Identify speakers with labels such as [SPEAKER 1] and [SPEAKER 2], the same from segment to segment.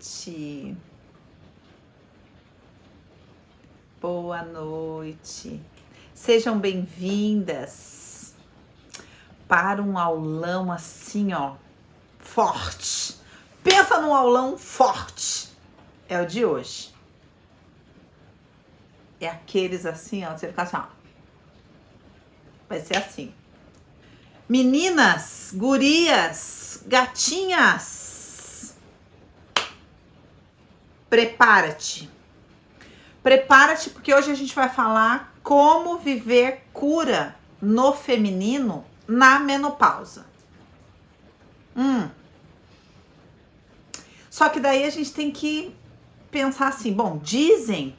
[SPEAKER 1] noite. Boa noite. Sejam bem-vindas para um aulão assim, ó, forte. Pensa num aulão forte. É o de hoje. É aqueles assim, ó, você fica assim, ó. Vai ser assim. Meninas, gurias, gatinhas, prepara-te. Prepara-te porque hoje a gente vai falar como viver cura no feminino na menopausa. Só que daí a gente tem que pensar assim, bom, dizem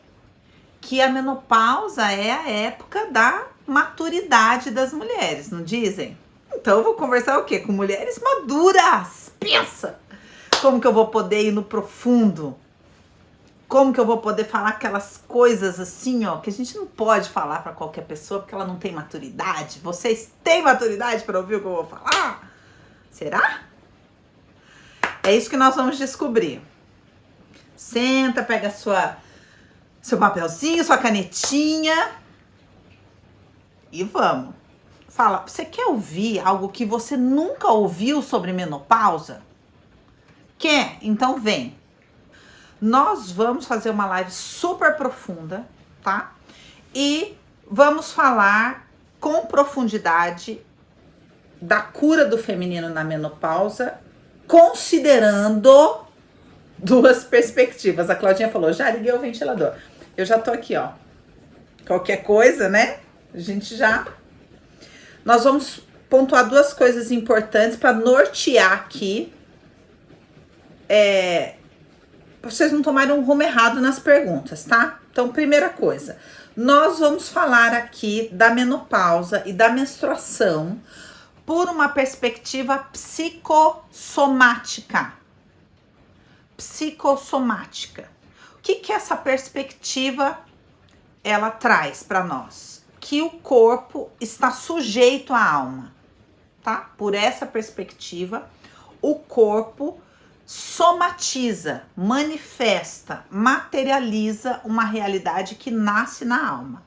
[SPEAKER 1] que a menopausa é a época da maturidade das mulheres, não dizem? Então eu vou conversar o quê? Com mulheres maduras. Pensa! Como que eu vou poder ir no profundo? Como que eu vou poder falar aquelas coisas assim, ó, que a gente não pode falar para qualquer pessoa porque ela não tem maturidade? Vocês têm maturidade para ouvir o que eu vou falar? Será? É isso que nós vamos descobrir. Senta, pega seu papelzinho, sua canetinha e vamos. Fala, você quer ouvir algo que você nunca ouviu sobre menopausa? Quer? Então vem. Nós vamos fazer uma live super profunda, tá? E vamos falar com profundidade da cura do feminino na menopausa, considerando duas perspectivas. A Claudinha falou, já liguei o ventilador. Eu já tô aqui, ó. Qualquer coisa, né? A gente já... Nós vamos pontuar duas coisas importantes para nortear aqui. Pra vocês não tomarem um rumo errado nas perguntas, tá? Então, primeira coisa. Nós vamos falar aqui da menopausa e da menstruação por uma perspectiva psicossomática. Psicossomática. O que essa perspectiva ela traz para nós? Que o corpo está sujeito à alma, tá? Por essa perspectiva, o corpo somatiza, manifesta, materializa uma realidade que nasce na alma.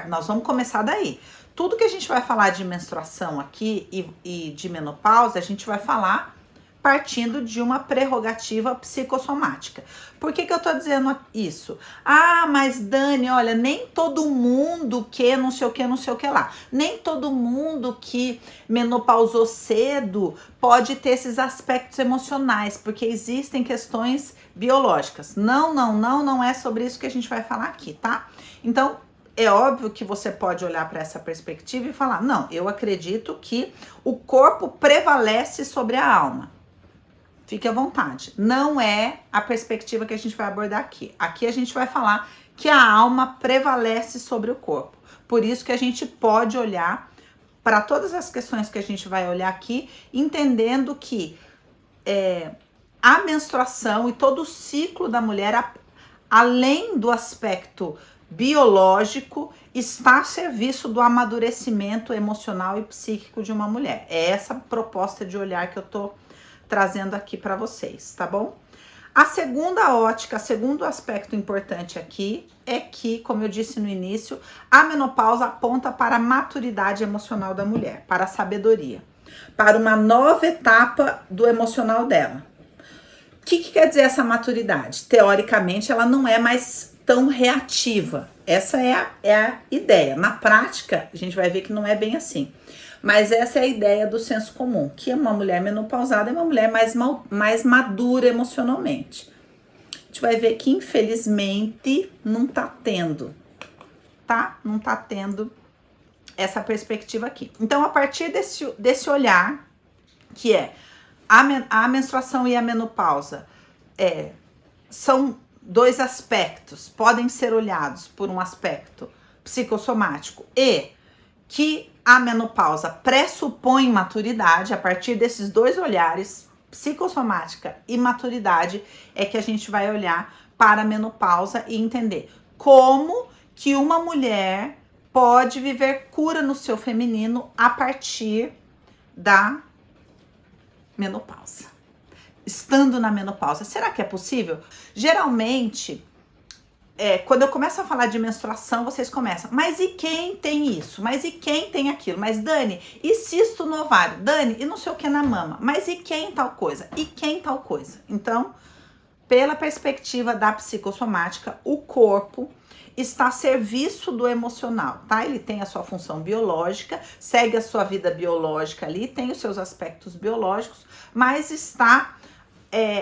[SPEAKER 1] Nós vamos começar daí. Tudo que a gente vai falar de menstruação aqui e de menopausa, a gente vai falar partindo de uma prerrogativa psicossomática. Por que eu tô dizendo isso? Ah, mas Dani, olha, nem todo mundo que não sei o que lá. Nem todo mundo que menopausou cedo pode ter esses aspectos emocionais, porque existem questões biológicas. Não é sobre isso que a gente vai falar aqui, tá? Então, é óbvio que você pode olhar para essa perspectiva e falar, não, eu acredito que o corpo prevalece sobre a alma. Fique à vontade. Não é a perspectiva que a gente vai abordar aqui. Aqui a gente vai falar que a alma prevalece sobre o corpo. Por isso que a gente pode olhar para todas as questões que a gente vai olhar aqui, entendendo que a menstruação e todo o ciclo da mulher, além do aspecto biológico, está a serviço do amadurecimento emocional e psíquico de uma mulher. É essa proposta de olhar que eu tô trazendo aqui para vocês, tá bom? A segunda ótica, segundo aspecto importante aqui é que, como eu disse no início, a menopausa aponta para a maturidade emocional da mulher, para a sabedoria, para uma nova etapa do emocional dela. O que quer dizer essa maturidade? Teoricamente, ela não é mais tão reativa. Essa é a ideia. Na prática, a gente vai ver que não é bem assim. Mas essa é a ideia do senso comum, que uma mulher menopausada é uma mulher mais madura emocionalmente. A gente vai ver que, infelizmente, não tá tendo, tá? Não tá tendo essa perspectiva aqui. Então, a partir desse olhar, que é a menstruação e a menopausa, são dois aspectos, podem ser olhados por um aspecto psicossomático e que a menopausa pressupõe maturidade. A partir desses dois olhares, psicossomática e maturidade, é que a gente vai olhar para a menopausa e entender como que uma mulher pode viver cura no seu feminino a partir da menopausa. estando na menopausa. Será que é possível? Geralmente, quando eu começo a falar de menstruação, vocês começam, mas e quem tem isso? Mas e quem tem aquilo? Mas Dani, e cisto no ovário? Dani, e não sei o que na mama? Mas e quem tal coisa? E quem tal coisa? Então, pela perspectiva da psicossomática, o corpo está a serviço do emocional, tá? Ele tem a sua função biológica, segue a sua vida biológica ali, tem os seus aspectos biológicos, mas está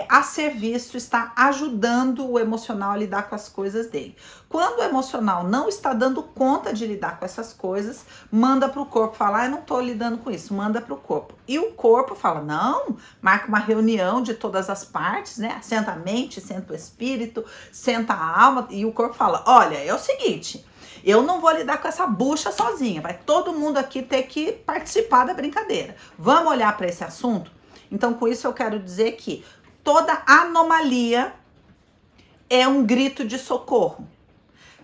[SPEAKER 1] a serviço, está ajudando o emocional a lidar com as coisas dele. Quando o emocional não está dando conta de lidar com essas coisas, manda para o corpo falar, eu não estou lidando com isso, manda para o corpo. E o corpo fala, não, marca uma reunião de todas as partes, né? Senta a mente, senta o espírito, senta a alma, e o corpo fala, olha, é o seguinte, eu não vou lidar com essa bucha sozinha, vai todo mundo aqui ter que participar da brincadeira. Vamos olhar para esse assunto? Então, com isso eu quero dizer que toda anomalia é um grito de socorro.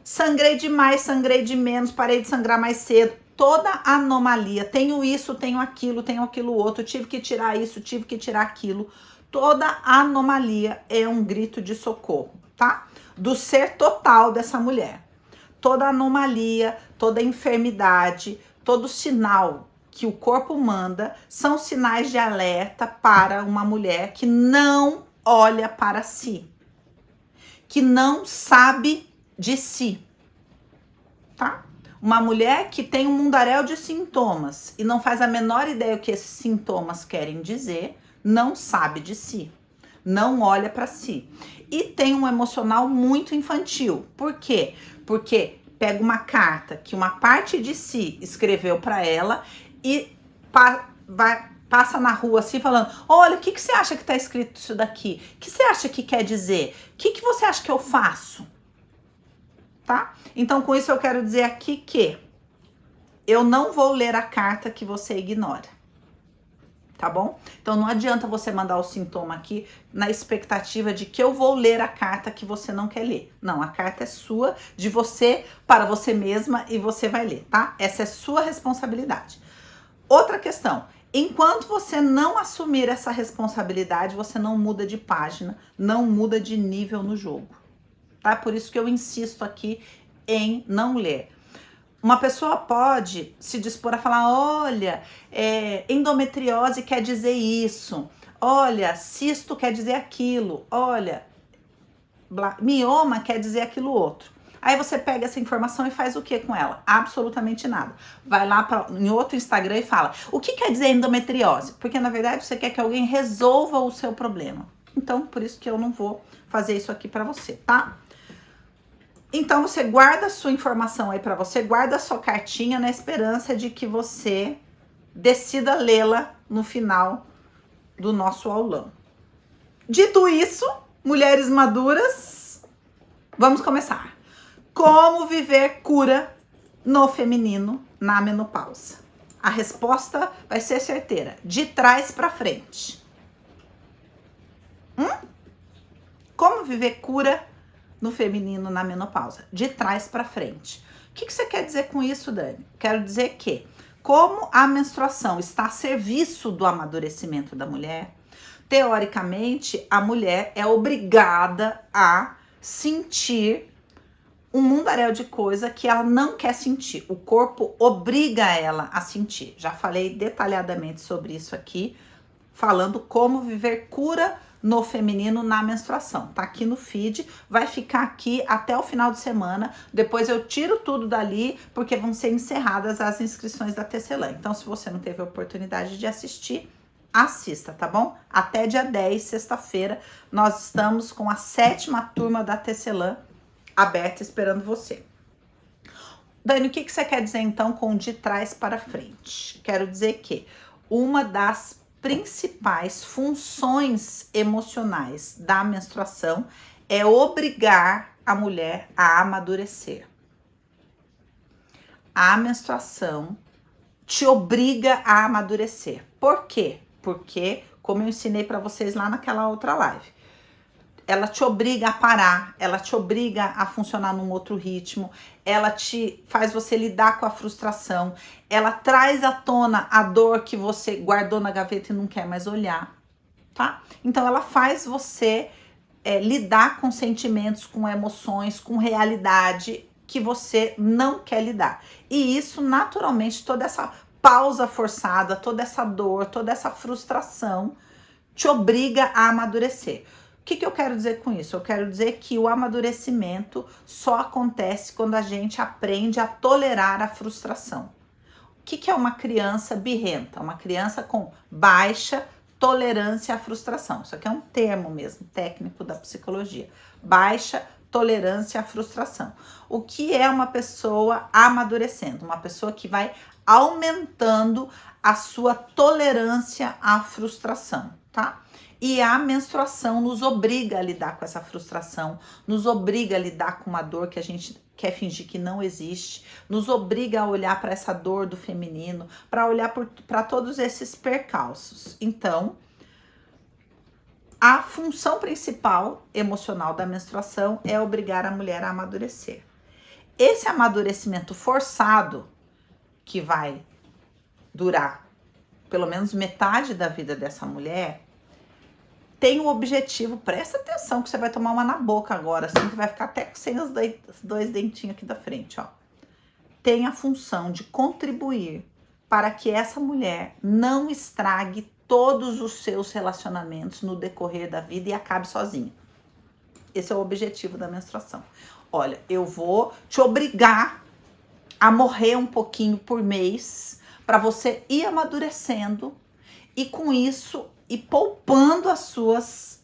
[SPEAKER 1] Sangrei demais, sangrei de menos, parei de sangrar mais cedo. Toda anomalia, tenho isso, tenho aquilo outro, tive que tirar isso, tive que tirar aquilo. Toda anomalia é um grito de socorro, tá? Do ser total dessa mulher. Toda anomalia, toda enfermidade, todo sinal que o corpo manda são sinais de alerta para uma mulher que não olha para si, que não sabe de si, tá? Uma mulher que tem um mundaréu de sintomas e não faz a menor ideia o que esses sintomas querem dizer, não sabe de si, não olha para si. E tem um emocional muito infantil. Por quê? Porque pega uma carta que uma parte de si escreveu para ela e passa na rua assim falando, olha, o que você acha que tá escrito isso daqui? O que você acha que quer dizer? O que você acha que eu faço? Tá? Então, com isso eu quero dizer aqui que eu não vou ler a carta que você ignora. Tá bom? Então, não adianta você mandar o sintoma aqui na expectativa de que eu vou ler a carta que você não quer ler. Não, a carta é sua, de você, para você mesma, e você vai ler, tá? Essa é sua responsabilidade. Outra questão, enquanto você não assumir essa responsabilidade, você não muda de página, não muda de nível no jogo, tá? Por isso que eu insisto aqui em não ler. Uma pessoa pode se dispor a falar, olha, endometriose quer dizer isso, olha, cisto quer dizer aquilo, olha, mioma quer dizer aquilo outro. Aí você pega essa informação e faz o que com ela? Absolutamente nada. Vai lá em outro Instagram e fala, o que quer dizer endometriose? Porque na verdade você quer que alguém resolva o seu problema. Então, por isso que eu não vou fazer isso aqui para você, tá? Então, você guarda a sua informação aí para você, guarda a sua cartinha na esperança de que você decida lê-la no final do nosso aulão. Dito isso, mulheres maduras, vamos começar. Como viver cura no feminino na menopausa? A resposta vai ser certeira, de trás para frente. Como viver cura no feminino na menopausa? De trás para frente. O que você quer dizer com isso, Dani? Quero dizer que, como a menstruação está a serviço do amadurecimento da mulher, teoricamente, a mulher é obrigada a sentir um mundaréu de coisa que ela não quer sentir. O corpo obriga ela a sentir. Já falei detalhadamente sobre isso aqui, falando como viver cura no feminino na menstruação. Tá aqui no feed, vai ficar aqui até o final de semana. Depois eu tiro tudo dali, porque vão ser encerradas as inscrições da Tecelã. Então, se você não teve a oportunidade de assistir, assista, tá bom? Até dia 10, sexta-feira, nós estamos com a 7ª turma da Tecelã aberta esperando você. Dani, o que você quer dizer então com de trás para frente? Quero dizer que uma das principais funções emocionais da menstruação é obrigar a mulher a amadurecer. A menstruação te obriga a amadurecer. Por quê? Porque, como eu ensinei para vocês lá naquela outra live, ela te obriga a parar, ela te obriga a funcionar num outro ritmo, ela te faz você lidar com a frustração, ela traz à tona a dor que você guardou na gaveta e não quer mais olhar, tá? Então ela faz você lidar com sentimentos, com emoções, com realidade que você não quer lidar. E isso, naturalmente, toda essa pausa forçada, toda essa dor, toda essa frustração te obriga a amadurecer. O que eu quero dizer com isso? Eu quero dizer que o amadurecimento só acontece quando a gente aprende a tolerar a frustração. O que é uma criança birrenta? Uma criança com baixa tolerância à frustração. Isso aqui é um termo mesmo, técnico da psicologia. Baixa tolerância à frustração. O que é uma pessoa amadurecendo? Uma pessoa que vai aumentando a sua tolerância à frustração, tá? E a menstruação nos obriga a lidar com essa frustração, nos obriga a lidar com uma dor que a gente quer fingir que não existe, nos obriga a olhar para essa dor do feminino, para olhar para todos esses percalços. Então, a função principal emocional da menstruação é obrigar a mulher a amadurecer. Esse amadurecimento forçado, que vai durar pelo menos metade da vida dessa mulher, tem o objetivo, presta atenção que você vai tomar uma na boca agora, assim que vai ficar até sem os dois dentinhos aqui da frente, ó. Tem a função de contribuir para que essa mulher não estrague todos os seus relacionamentos no decorrer da vida e acabe sozinha. Esse é o objetivo da menstruação. Olha, eu vou te obrigar a morrer um pouquinho por mês para você ir amadurecendo e com isso e poupando as suas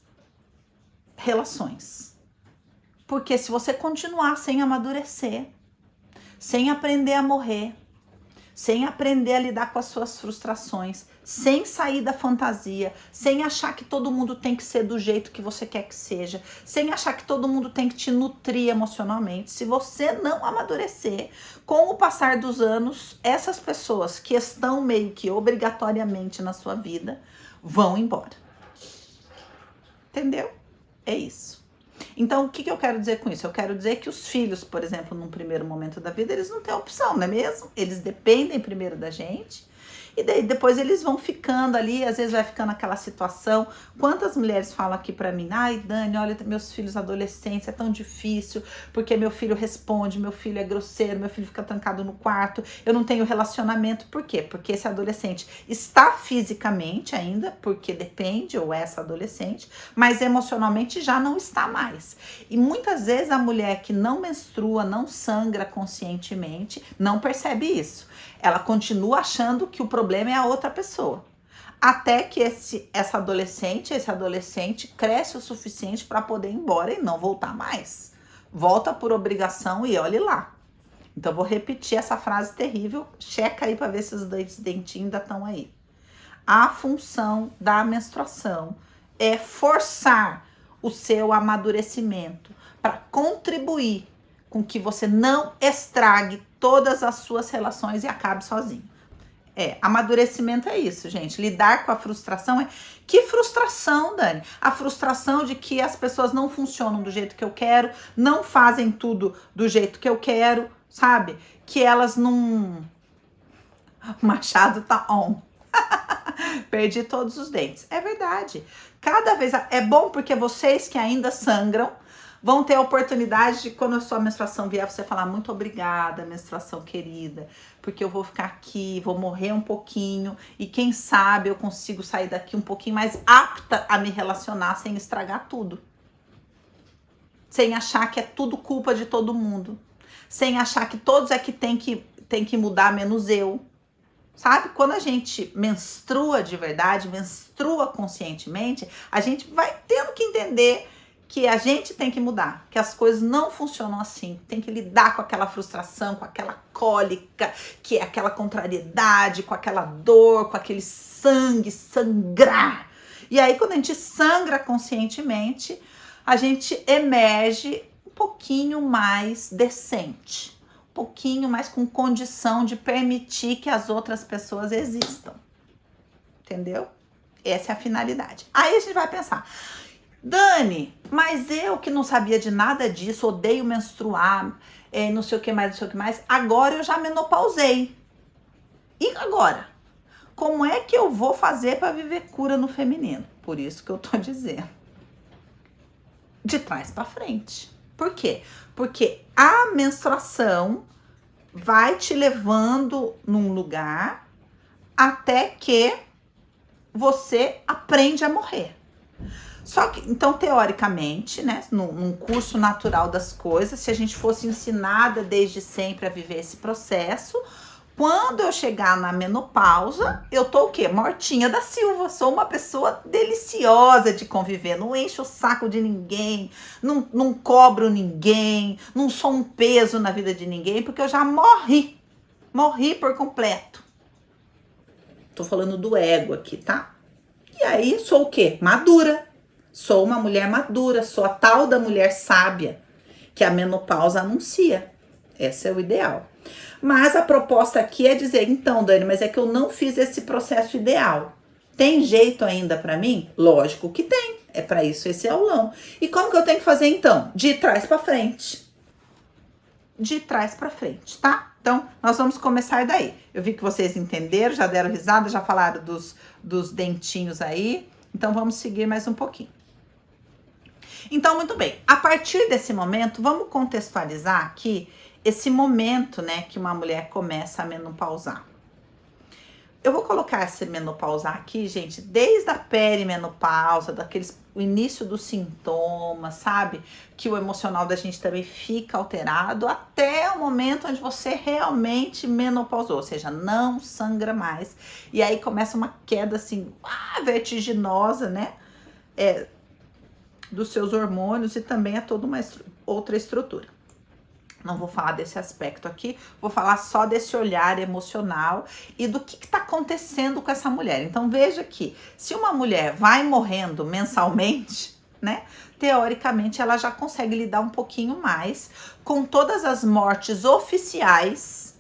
[SPEAKER 1] relações. Porque se você continuar sem amadurecer, sem aprender a morrer, sem aprender a lidar com as suas frustrações, sem sair da fantasia, sem achar que todo mundo tem que ser do jeito que você quer que seja, sem achar que todo mundo tem que te nutrir emocionalmente, se você não amadurecer, com o passar dos anos, essas pessoas que estão meio que obrigatoriamente na sua vida, vão embora. Entendeu? É isso. Então, o que eu quero dizer com isso? Eu quero dizer que os filhos, por exemplo, num primeiro momento da vida, eles não têm opção, não é mesmo? Eles dependem primeiro da gente. E daí depois eles vão ficando ali, às vezes vai ficando aquela situação. Quantas mulheres falam aqui pra mim, ai Dani, olha, meus filhos adolescentes, é tão difícil, porque meu filho responde, meu filho é grosseiro, meu filho fica trancado no quarto, eu não tenho relacionamento. Por quê? Porque esse adolescente está fisicamente ainda, porque depende, ou essa adolescente, mas emocionalmente já não está mais. E muitas vezes a mulher que não menstrua, não sangra conscientemente, não percebe isso. Ela continua achando que o problema é a outra pessoa. Até que esse adolescente cresce o suficiente para poder ir embora e não voltar mais. Volta por obrigação e olhe lá. Então vou repetir essa frase terrível. Checa aí para ver se os dois dentinhos ainda estão aí. A função da menstruação é forçar o seu amadurecimento para contribuir com que você não estrague todas as suas relações e acabe sozinho. Amadurecimento é isso, gente. Lidar com a frustração é... Que frustração, Dani? A frustração de que as pessoas não funcionam do jeito que eu quero, não fazem tudo do jeito que eu quero, sabe? Que elas não... O machado tá on. Perdi todos os dentes. É verdade. Cada vez... É bom porque vocês que ainda sangram vão ter a oportunidade de, quando a sua menstruação vier, você falar muito obrigada, menstruação querida, porque eu vou ficar aqui, vou morrer um pouquinho e quem sabe eu consigo sair daqui um pouquinho mais apta a me relacionar sem estragar tudo. Sem achar que é tudo culpa de todo mundo. Sem achar que todos é que tem que mudar, menos eu. Sabe? Quando a gente menstrua de verdade, menstrua conscientemente, a gente vai tendo que entender que a gente tem que mudar, que as coisas não funcionam assim, tem que lidar com aquela frustração, com aquela cólica, que é aquela contrariedade, com aquela dor, com aquele sangue, sangrar. E aí quando a gente sangra conscientemente, a gente emerge um pouquinho mais decente, um pouquinho mais com condição de permitir que as outras pessoas existam. Entendeu? Essa é a finalidade. Aí a gente vai pensar... Dani, mas eu que não sabia de nada disso, odeio menstruar, não sei o que mais, agora eu já menopausei. E agora? como é que eu vou fazer para viver cura no feminino? Por isso que eu tô dizendo. De trás para frente. Por quê? Porque a menstruação vai te levando num lugar até que você aprende a morrer. Só que, então, teoricamente, né, num curso natural das coisas, se a gente fosse ensinada desde sempre a viver esse processo, quando eu chegar na menopausa, eu tô o quê? Mortinha da Silva. Sou uma pessoa deliciosa de conviver. Não encho o saco de ninguém, não cobro ninguém, não sou um peso na vida de ninguém, porque eu já morri. Morri por completo. Tô falando do ego aqui, tá? E aí, sou o quê? Madura. Sou uma mulher madura, sou a tal da mulher sábia que a menopausa anuncia. Esse é o ideal. Mas a proposta aqui é dizer, então, Dani, mas é que eu não fiz esse processo ideal. Tem jeito ainda para mim? Lógico que tem. É para isso esse aulão. E como que eu tenho que fazer então? De trás para frente. De trás para frente, tá? Então, nós vamos começar daí. Eu vi que vocês entenderam, já deram risada, já falaram dos dentinhos aí. Então, vamos seguir mais um pouquinho. Então, muito bem. A partir desse momento, vamos contextualizar aqui esse momento, né, que uma mulher começa a menopausar. Eu vou colocar essa menopausar aqui, gente, desde a perimenopausa, o início dos sintomas, sabe? Que o emocional da gente também fica alterado, até o momento onde você realmente menopausou, ou seja, não sangra mais. E aí começa uma queda, assim, vertiginosa, né? Dos seus hormônios e também a toda uma outra estrutura. Não vou falar desse aspecto aqui, vou falar só desse olhar emocional e do que está acontecendo com essa mulher. Então veja que se uma mulher vai morrendo mensalmente, né, teoricamente ela já consegue lidar um pouquinho mais com todas as mortes oficiais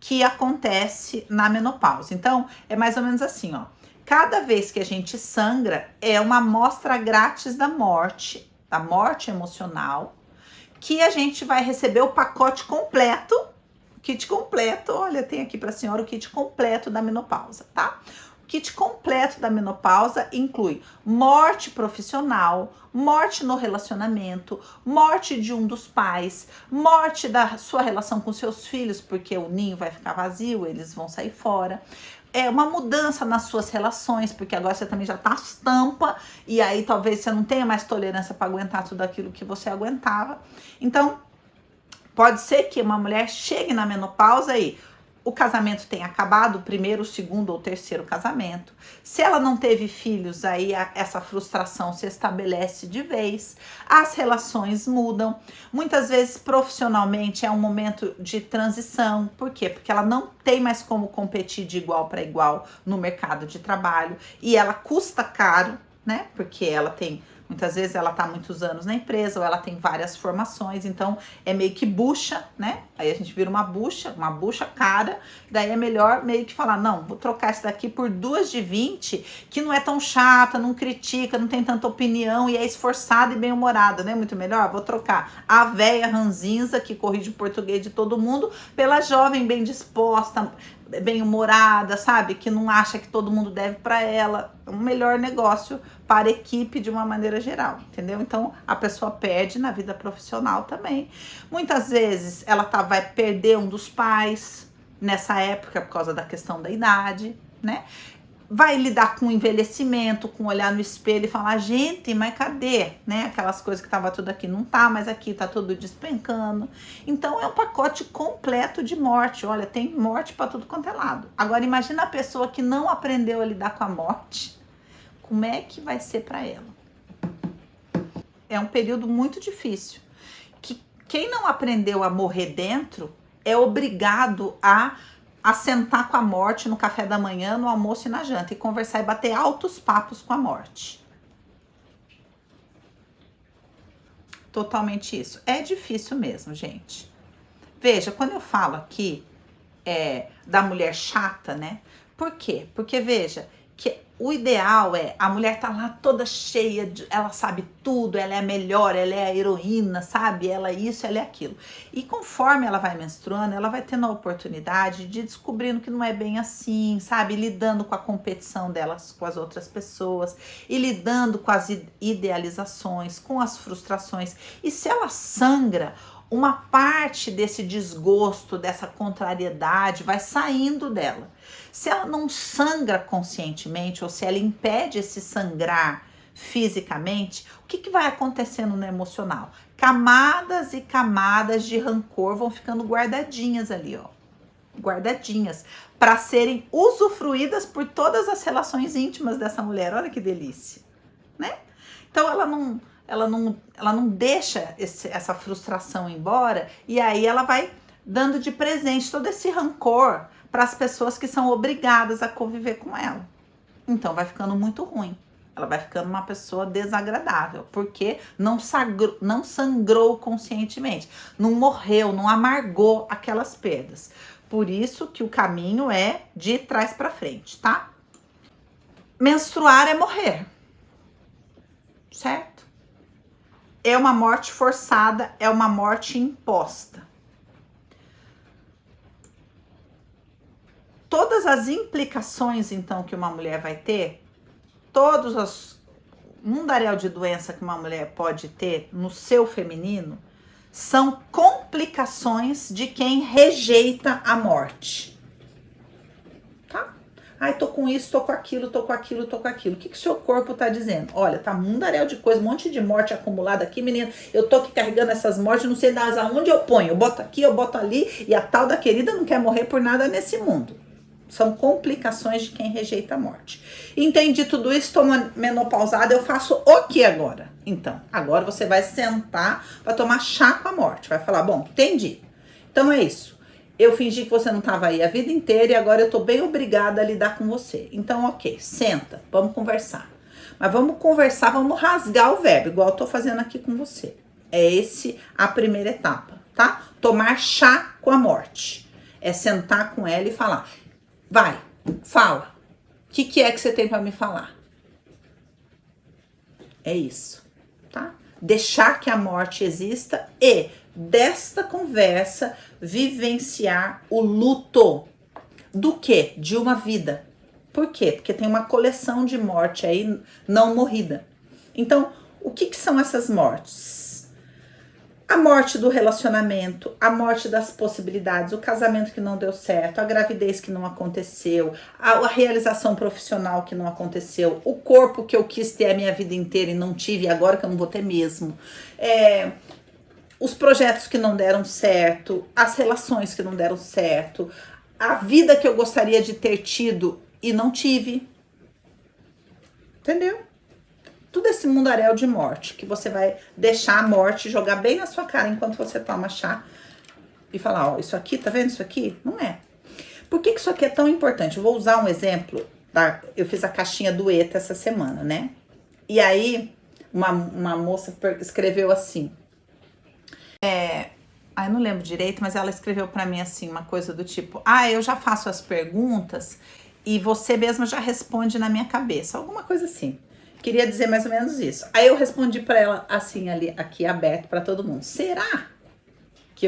[SPEAKER 1] que acontece na menopausa. Então é mais ou menos assim, ó. Cada vez que a gente sangra, é uma amostra grátis da morte emocional, que a gente vai receber o pacote completo, kit completo, olha, tem aqui para a senhora o kit completo da menopausa, tá? O kit completo da menopausa inclui morte profissional, morte no relacionamento, morte de um dos pais, morte da sua relação com seus filhos, porque o ninho vai ficar vazio, eles vão sair fora. Uma mudança nas suas relações, porque agora você também já tá tampa, e aí talvez você não tenha mais tolerância para aguentar tudo aquilo que você aguentava. Então, pode ser que uma mulher chegue na menopausa e o casamento tenha acabado, o primeiro, o segundo ou terceiro casamento. Se ela não teve filhos, aí essa frustração se estabelece de vez, as relações mudam. Muitas vezes, profissionalmente, é um momento de transição. Por quê? Porque ela não tem mais como competir de igual para igual no mercado de trabalho e ela custa caro, né? Porque ela tem... Muitas vezes ela tá há muitos anos na empresa ou ela tem várias formações, então é meio que bucha, né? Aí a gente vira uma bucha cara, daí é melhor meio que falar, não, vou trocar essa daqui por 2 de 20, que não é tão chata, não critica, não tem tanta opinião e é esforçada e bem-humorada, né? Muito melhor, vou trocar a véia ranzinza, que corrige o português de todo mundo, pela jovem bem disposta, bem-humorada, sabe? Que não acha que todo mundo deve para ela. Um melhor negócio para a equipe de uma maneira geral, entendeu? Então, a pessoa perde na vida profissional também. Muitas vezes, ela vai perder um dos pais nessa época por causa da questão da idade, né? Vai lidar com o envelhecimento, com olhar no espelho e falar, gente, mas cadê? Né? Aquelas coisas que tava tudo aqui, não tá, mas aqui tá tudo despencando. Então é um pacote completo de morte. Olha, tem morte para tudo quanto é lado. Agora imagina a pessoa que não aprendeu a lidar com a morte. Como é que vai ser para ela? É um período muito difícil. Que quem não aprendeu a morrer dentro é obrigado a sentar com a morte no café da manhã, no almoço e na janta, e conversar e bater altos papos com a morte. Totalmente isso. É difícil mesmo, gente. Veja, quando eu falo aqui da mulher chata, né? Por quê? Porque, veja, que o ideal é a mulher tá lá toda cheia, ela sabe tudo, ela é a melhor, ela é a heroína, sabe? Ela é isso, ela é aquilo. E conforme ela vai menstruando, ela vai tendo a oportunidade de descobrindo que não é bem assim, sabe? Lidando com a competição delas com as outras pessoas e lidando com as idealizações, com as frustrações. E se ela sangra, uma parte desse desgosto, dessa contrariedade vai saindo dela. Se ela não sangra conscientemente, ou se ela impede esse sangrar fisicamente, o que vai acontecendo no emocional? Camadas e camadas de rancor vão ficando guardadinhas ali, ó. Guardadinhas, para serem usufruídas por todas as relações íntimas dessa mulher. Olha que delícia, né? Então ela não deixa essa frustração embora, e aí ela vai dando de presente todo esse rancor para as pessoas que são obrigadas a conviver com ela. Então vai ficando muito ruim. Ela vai ficando uma pessoa desagradável, porque não sangrou conscientemente, não morreu, não amargou aquelas perdas. Por isso que o caminho é de trás para frente, tá? Menstruar é morrer, certo? É uma morte forçada, é uma morte imposta. Todas as implicações, então, que uma mulher vai ter, todos os mundaréu de doença que uma mulher pode ter no seu feminino, são complicações de quem rejeita a morte. Tá? Ai, tô com isso, tô com aquilo, tô com aquilo, tô com aquilo. O que o seu corpo tá dizendo? Olha, tá mundaréu de coisa, um monte de morte acumulada aqui, menina. Eu tô aqui carregando essas mortes, não sei mais aonde eu ponho. Eu boto aqui, eu boto ali, e a tal da querida não quer morrer por nada nesse mundo. São complicações de quem rejeita a morte. Entendi tudo isso, estou menopausada, eu faço o que agora? Então, agora você vai sentar para tomar chá com a morte. Vai falar, bom, entendi. Então é isso. Eu fingi que você não estava aí a vida inteira e agora eu tô bem obrigada a lidar com você. Então, ok, senta, vamos conversar. Mas vamos conversar, vamos rasgar o verbo, igual eu tô fazendo aqui com você. É esse a primeira etapa, tá? Tomar chá com a morte. É sentar com ela e falar, vai, fala. O que é que você tem para me falar? É isso, tá? Deixar que a morte exista e, desta conversa, vivenciar o luto. Do quê? De uma vida. Por quê? Porque tem uma coleção de morte aí não morrida. Então, o que são essas mortes? A morte do relacionamento, a morte das possibilidades, o casamento que não deu certo, a gravidez que não aconteceu, a realização profissional que não aconteceu, o corpo que eu quis ter a minha vida inteira e não tive, e agora que eu não vou ter mesmo. Os projetos que não deram certo, as relações que não deram certo, a vida que eu gostaria de ter tido e não tive. Entendeu? Tudo esse mundaréu de morte, que você vai deixar a morte jogar bem na sua cara enquanto você toma chá e falar, ó, isso aqui, tá vendo isso aqui? Não é. Por que isso aqui é tão importante? Eu vou usar um exemplo, tá? Eu fiz a caixinha do ETA essa semana, né? E aí, uma moça escreveu assim, eu não lembro direito, mas ela escreveu pra mim assim, uma coisa do tipo, eu já faço as perguntas e você mesma já responde na minha cabeça, alguma coisa assim. Queria dizer mais ou menos isso. Aí eu respondi para ela assim, ali, aqui aberto para todo mundo. Será que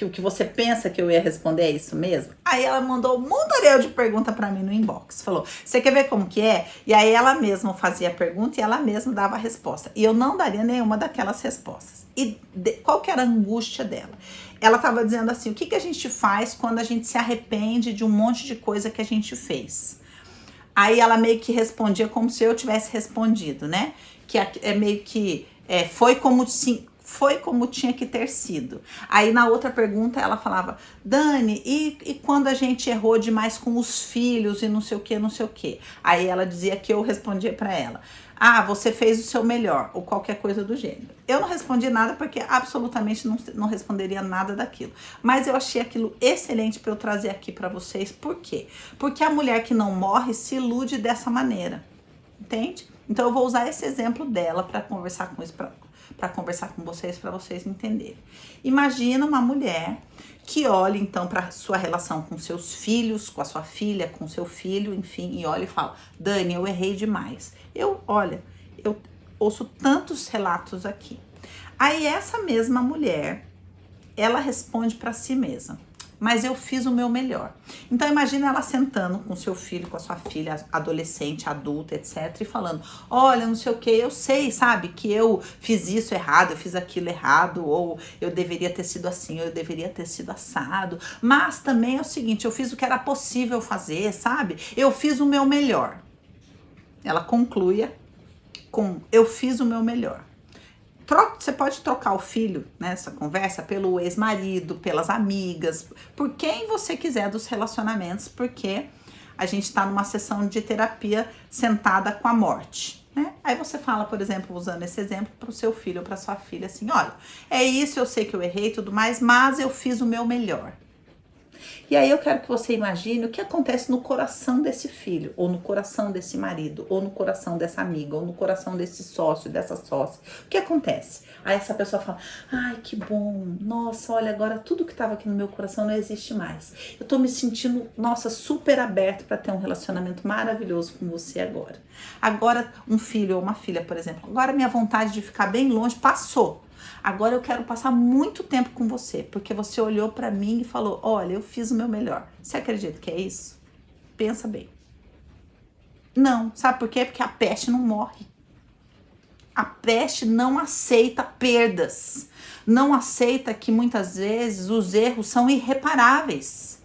[SPEAKER 1] o que você pensa que eu ia responder é isso mesmo? Aí ela mandou um mundaréu de pergunta para mim no inbox. Falou, você quer ver como que é? E aí ela mesma fazia a pergunta e ela mesma dava a resposta. E eu não daria nenhuma daquelas respostas. E qual que era a angústia dela? Ela estava dizendo assim, o que a gente faz quando a gente se arrepende de um monte de coisa que a gente fez? Aí ela meio que respondia como se eu tivesse respondido, né? Que é meio que foi como tinha que ter sido. Aí na outra pergunta ela falava, Dani, e quando a gente errou demais com os filhos e não sei o que, não sei o que? Aí ela dizia que eu respondia para ela, você fez o seu melhor, ou qualquer coisa do gênero. Eu não respondi nada porque absolutamente não responderia nada daquilo. Mas eu achei aquilo excelente para eu trazer aqui para vocês. Por quê? Porque a mulher que não morre se ilude dessa maneira. Entende? Então eu vou usar esse exemplo dela para conversar com isso para conversar com vocês, para vocês entenderem. Imagina uma mulher que olha então para sua relação com seus filhos, com a sua filha, com seu filho, enfim, e olha e fala: Dani, eu errei demais. Eu ouço tantos relatos aqui. Aí essa mesma mulher, ela responde para si mesma: mas eu fiz o meu melhor. Então imagina ela sentando com seu filho, com a sua filha adolescente, adulta, etc, e falando: olha, não sei o que, eu sei, sabe, que eu fiz isso errado, eu fiz aquilo errado, ou eu deveria ter sido assim, ou eu deveria ter sido assado, mas também é o seguinte, eu fiz o que era possível fazer, sabe, eu fiz o meu melhor. Ela conclui com: eu fiz o meu melhor. Você pode trocar o filho nessa conversa pelo ex-marido, pelas amigas, por quem você quiser dos relacionamentos, porque a gente está numa sessão de terapia sentada com a morte, né? Aí você fala, por exemplo, usando esse exemplo para o seu filho ou para sua filha, assim: olha, é isso, eu sei que eu errei e tudo mais, mas eu fiz o meu melhor. E aí eu quero que você imagine o que acontece no coração desse filho, ou no coração desse marido, ou no coração dessa amiga, ou no coração desse sócio, dessa sócia. O que acontece? Aí essa pessoa fala: ai, que bom, nossa, olha, agora tudo que estava aqui no meu coração não existe mais. Eu tô me sentindo, nossa, super aberto para ter um relacionamento maravilhoso com você agora. Agora, um filho ou uma filha, por exemplo, agora minha vontade de ficar bem longe passou. Agora eu quero passar muito tempo com você, porque você olhou para mim e falou: olha, eu fiz o meu melhor. Você acredita que é isso? Pensa bem. Não, sabe por quê? Porque a peste não morre. A peste não aceita perdas. Não aceita que muitas vezes os erros são irreparáveis.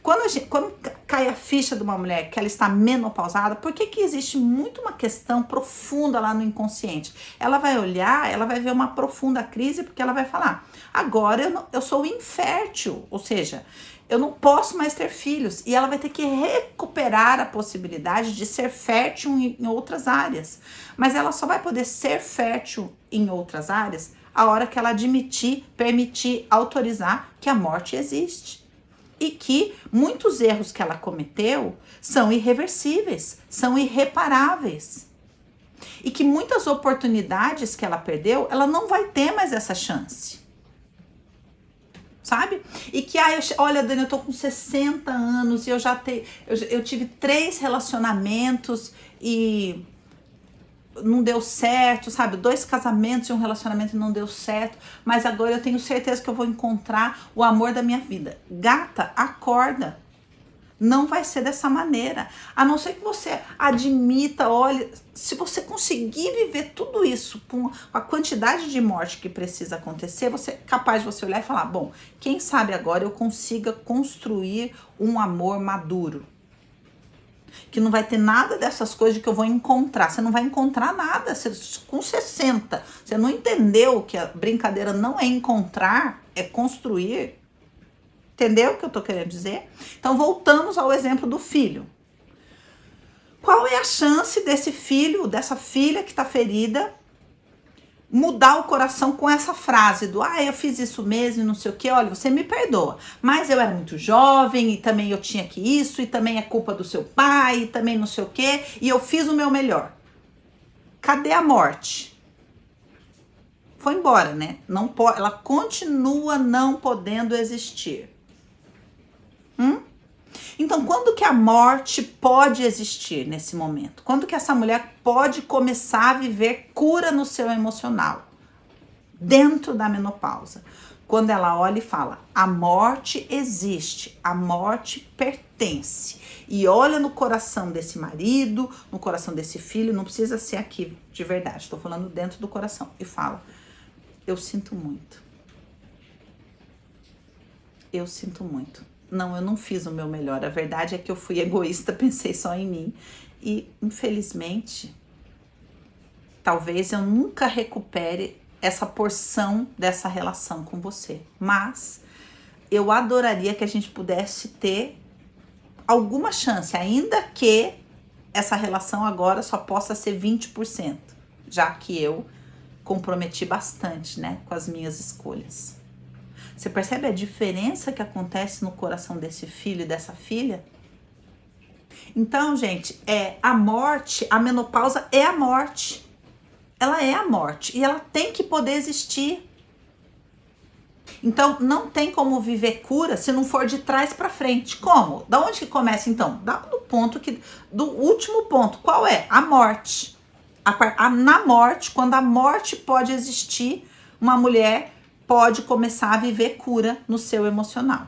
[SPEAKER 1] Quando cai a ficha de uma mulher que ela está menopausada, por que existe muito uma questão profunda lá no inconsciente? Ela vai olhar, ela vai ver uma profunda crise, porque ela vai falar: agora eu sou infértil, ou seja, eu não posso mais ter filhos. E ela vai ter que recuperar a possibilidade de ser fértil em outras áreas. Mas ela só vai poder ser fértil em outras áreas a hora que ela admitir, permitir, autorizar que a morte existe. E que muitos erros que ela cometeu são irreversíveis, são irreparáveis. E que muitas oportunidades que ela perdeu, ela não vai ter mais essa chance. Sabe? E que, olha, Dani, eu tô com 60 anos e eu tive 3 relacionamentos e não deu certo, sabe? 2 casamentos e um relacionamento não deu certo, mas agora eu tenho certeza que eu vou encontrar o amor da minha vida. Gata, acorda. Não vai ser dessa maneira. A não ser que você admita, olha, se você conseguir viver tudo isso com a quantidade de morte que precisa acontecer, você é capaz de você olhar e falar: bom, quem sabe agora eu consiga construir um amor maduro. Que não vai ter nada dessas coisas que eu vou encontrar. Você não vai encontrar nada. Com 60, você não entendeu que a brincadeira não é encontrar, é construir. Entendeu o que eu tô querendo dizer? Então, voltamos ao exemplo do filho. Qual é a chance desse filho, dessa filha que tá ferida, mudar o coração com essa frase do: eu fiz isso mesmo e não sei o que, olha, você me perdoa, mas eu era muito jovem e também eu tinha que isso, e também é culpa do seu pai, e também não sei o que, e eu fiz o meu melhor. Cadê a morte? Foi embora, né? Não pode, ela continua não podendo existir. Então, quando que a morte pode existir nesse momento? Quando que essa mulher pode começar a viver cura no seu emocional? Dentro da menopausa. Quando ela olha e fala: a morte existe, a morte pertence. E olha no coração desse marido, no coração desse filho, não precisa ser aqui de verdade, estou falando dentro do coração. E fala: eu sinto muito. Eu sinto muito. Não, eu não fiz o meu melhor. A verdade é que eu fui egoísta, pensei só em mim. E, infelizmente, talvez eu nunca recupere essa porção dessa relação com você. Mas eu adoraria que a gente pudesse ter alguma chance, ainda que essa relação agora só possa ser 20%, já que eu comprometi bastante, né, com as minhas escolhas. Você percebe a diferença que acontece no coração desse filho e dessa filha? Então, gente, a morte, a menopausa é a morte. ela é a morte e ela tem que poder existir. Então, não tem como viver cura se não for de trás para frente. Como? Da onde que começa, então? Do último ponto. Qual é? A morte. Na morte, quando a morte pode existir, uma mulher pode começar a viver cura no seu emocional.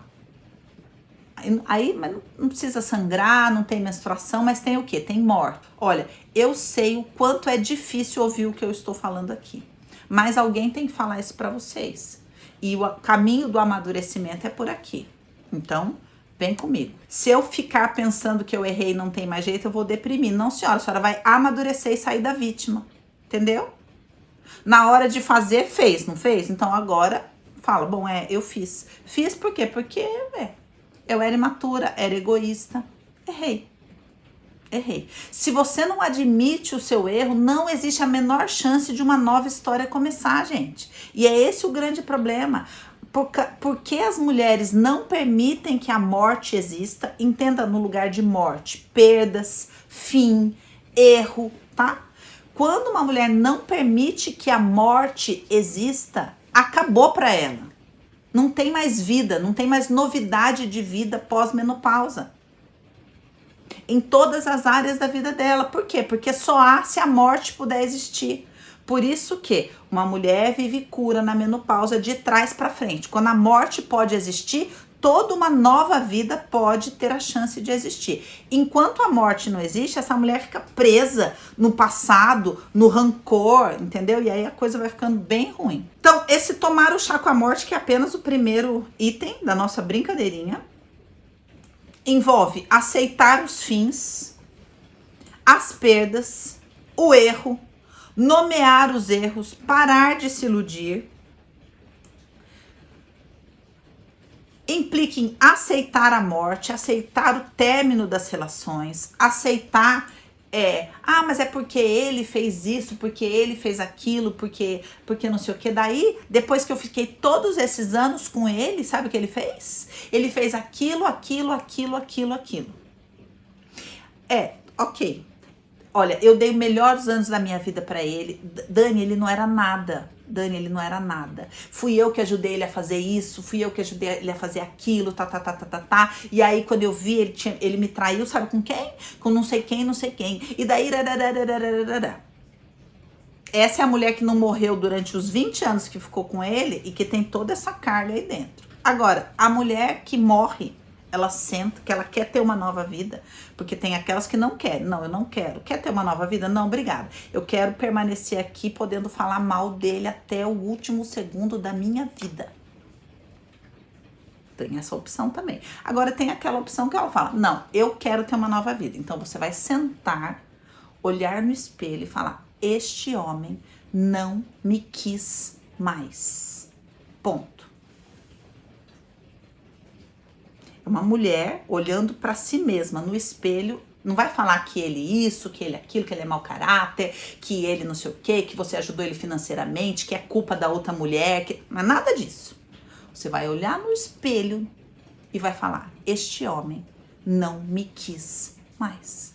[SPEAKER 1] Aí mas não precisa sangrar, não tem menstruação, mas tem o quê? Tem morte. Olha, eu sei o quanto é difícil ouvir o que eu estou falando aqui, mas alguém tem que falar isso para vocês. E o caminho do amadurecimento é por aqui. Então, vem comigo. Se eu ficar pensando que eu errei e não tem mais jeito, eu vou deprimir. Não, senhora, a senhora vai amadurecer e sair da vítima. Entendeu? Na hora de fazer, fez, não fez? Então agora fala, bom, eu fiz. Fiz por quê? Porque eu era imatura, era egoísta. Errei. Se você não admite o seu erro, não existe a menor chance de uma nova história começar, gente. E é esse o grande problema. Porque as mulheres não permitem que a morte exista, entenda no lugar de morte, perdas, fim, erro, tá? Quando uma mulher não permite que a morte exista, acabou para ela. Não tem mais vida, não tem mais novidade de vida pós-menopausa. Em todas as áreas da vida dela. Por quê? Porque só há se a morte puder existir. Por isso que uma mulher vive cura na menopausa de trás para frente. Quando a morte pode existir, toda uma nova vida pode ter a chance de existir. Enquanto a morte não existe, essa mulher fica presa no passado, no rancor, entendeu? E aí a coisa vai ficando bem ruim. Então, esse tomar o chá com a morte, que é apenas o primeiro item da nossa brincadeirinha, envolve aceitar os fins, as perdas, o erro, nomear os erros, parar de se iludir. Implica em aceitar a morte, aceitar o término das relações, aceitar, mas é porque ele fez isso, porque ele fez aquilo, porque não sei o que. Daí, depois que eu fiquei todos esses anos com ele, sabe o que ele fez? Ele fez aquilo. Ok. Olha, eu dei os melhores anos da minha vida pra ele. Dani, ele não era nada. Fui eu que ajudei ele a fazer isso, fui eu que ajudei ele a fazer aquilo, tá. E aí, quando eu vi, ele me traiu, sabe com quem? Com não sei quem. E daí, essa é a mulher que não morreu durante os 20 anos que ficou com ele e que tem toda essa carga aí dentro. Agora, a mulher que morre, ela senta que ela quer ter uma nova vida, porque tem aquelas que não querem. Não, eu não quero. Quer ter uma nova vida? Não, obrigada. Eu quero permanecer aqui podendo falar mal dele até o último segundo da minha vida. Tem essa opção também. Agora tem aquela opção que ela fala, não, eu quero ter uma nova vida. Então você vai sentar, olhar no espelho e falar, este homem não me quis mais. Ponto. Uma mulher olhando para si mesma no espelho, não vai falar que ele isso, que ele aquilo, que ele é mau caráter, que ele não sei o quê, que você ajudou ele financeiramente, que é culpa da outra mulher, mas nada disso. Você vai olhar no espelho e vai falar, este homem não me quis mais.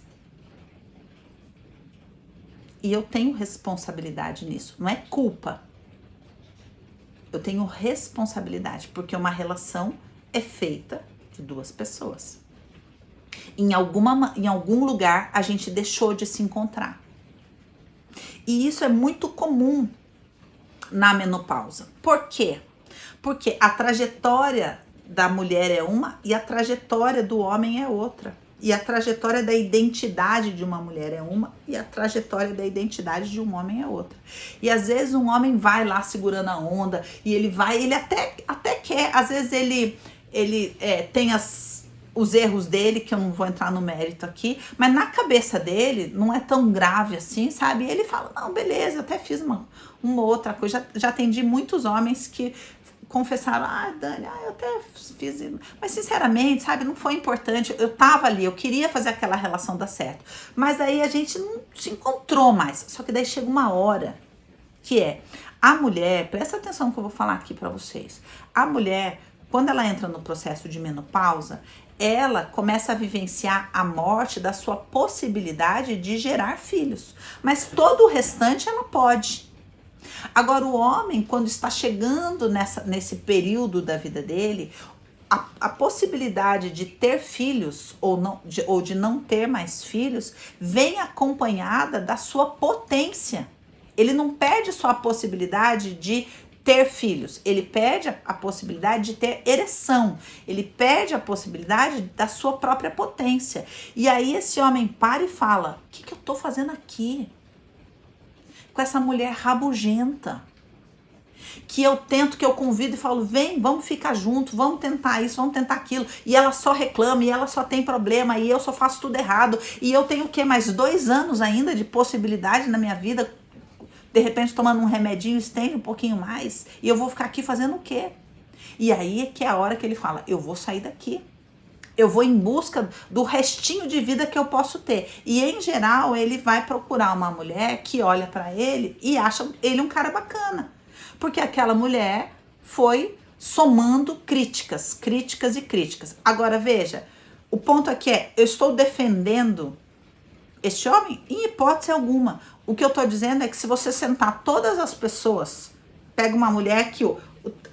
[SPEAKER 1] E eu tenho responsabilidade nisso, não é culpa. Eu tenho responsabilidade, porque uma relação é feita de duas pessoas. Em algum lugar a gente deixou de se encontrar. E isso é muito comum na menopausa. Por quê? Porque a trajetória da mulher é uma e a trajetória do homem é outra. E a trajetória da identidade de uma mulher é uma e a trajetória da identidade de um homem é outra. E às vezes um homem vai lá segurando a onda e ele até quer, às vezes ele tem os erros dele, que eu não vou entrar no mérito aqui, mas na cabeça dele não é tão grave assim, sabe? E ele fala, não, beleza, eu até fiz uma outra coisa, já atendi muitos homens que confessaram, Dani, eu até fiz, mas sinceramente, sabe, não foi importante, eu tava ali, eu queria fazer aquela relação dar certo, mas aí a gente não se encontrou mais, só que daí chega uma hora que a mulher, presta atenção no que eu vou falar aqui pra vocês, a mulher, quando ela entra no processo de menopausa, ela começa a vivenciar a morte da sua possibilidade de gerar filhos. Mas todo o restante ela pode. Agora, o homem, quando está chegando nesse período da vida dele, a possibilidade de ter filhos ou de não ter mais filhos vem acompanhada da sua potência. Ele não perde só a possibilidade de ter filhos, ele perde a possibilidade de ter ereção, ele perde a possibilidade da sua própria potência. E aí esse homem para e fala: o que eu tô fazendo aqui? Com essa mulher rabugenta, que eu tento, que eu convido e falo: vem, vamos ficar junto, vamos tentar isso, vamos tentar aquilo, e ela só reclama, e ela só tem problema, e eu só faço tudo errado, e eu tenho o quê? Mais 2 anos ainda de possibilidade na minha vida, de repente tomando um remedinho, estende um pouquinho mais, e eu vou ficar aqui fazendo o quê? E aí é que é a hora que ele fala: eu vou sair daqui. Eu vou em busca do restinho de vida que eu posso ter. E em geral, ele vai procurar uma mulher que olha pra ele e acha ele um cara bacana. Porque aquela mulher foi somando críticas, críticas e críticas. Agora veja, o ponto aqui é: eu estou defendendo este homem? Em hipótese alguma. O que eu estou dizendo é que se você sentar todas as pessoas, pega uma mulher que o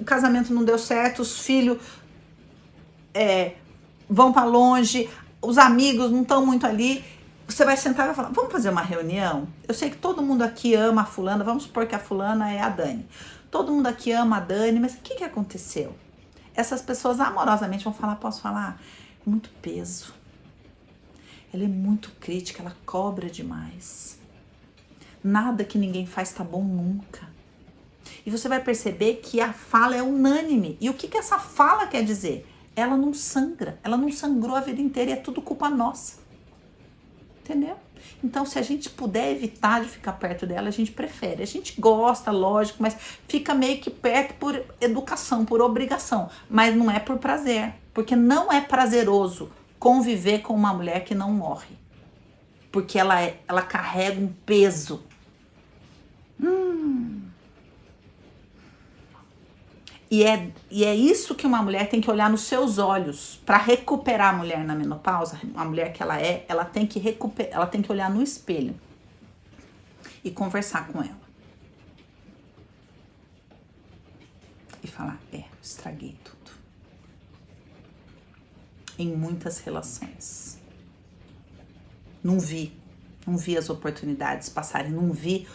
[SPEAKER 1] casamento não deu certo, os filhos vão para longe, os amigos não estão muito ali, você vai sentar e vai falar: vamos fazer uma reunião? Eu sei que todo mundo aqui ama a fulana, vamos supor que a fulana é a Dani. Todo mundo aqui ama a Dani, mas o que aconteceu? Essas pessoas amorosamente vão falar: posso falar? Muito peso. Ela é muito crítica, ela cobra demais. Nada que ninguém faz tá bom nunca. E você vai perceber que a fala é unânime. E o que essa fala quer dizer? Ela não sangra, ela não sangrou a vida inteira e é tudo culpa nossa. Entendeu? Então, se a gente puder evitar de ficar perto dela, a gente prefere. A gente gosta, lógico, mas fica meio que perto por educação, por obrigação. Mas não é por prazer, porque não é prazeroso conviver com uma mulher que não morre. Porque ela carrega um peso. E é isso que uma mulher tem que olhar nos seus olhos para recuperar a mulher na menopausa. A mulher que ela tem que recuperar, ela tem que olhar no espelho e conversar com ela e falar: estraguei tudo em muitas relações. Não vi as oportunidades passarem, não vi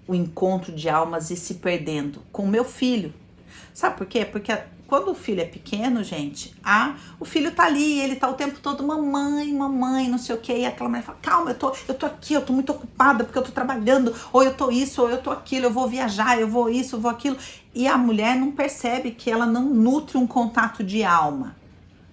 [SPEAKER 1] o encontro de almas e se perdendo com meu filho. Sabe por quê? Porque quando o filho é pequeno, gente, o filho tá ali, ele tá o tempo todo: mamãe, não sei o quê, e aquela mulher fala: calma, eu tô aqui, eu tô muito ocupada porque eu tô trabalhando, ou eu tô isso, ou eu tô aquilo, eu vou viajar, eu vou isso, eu vou aquilo. E a mulher não percebe que ela não nutre um contato de alma.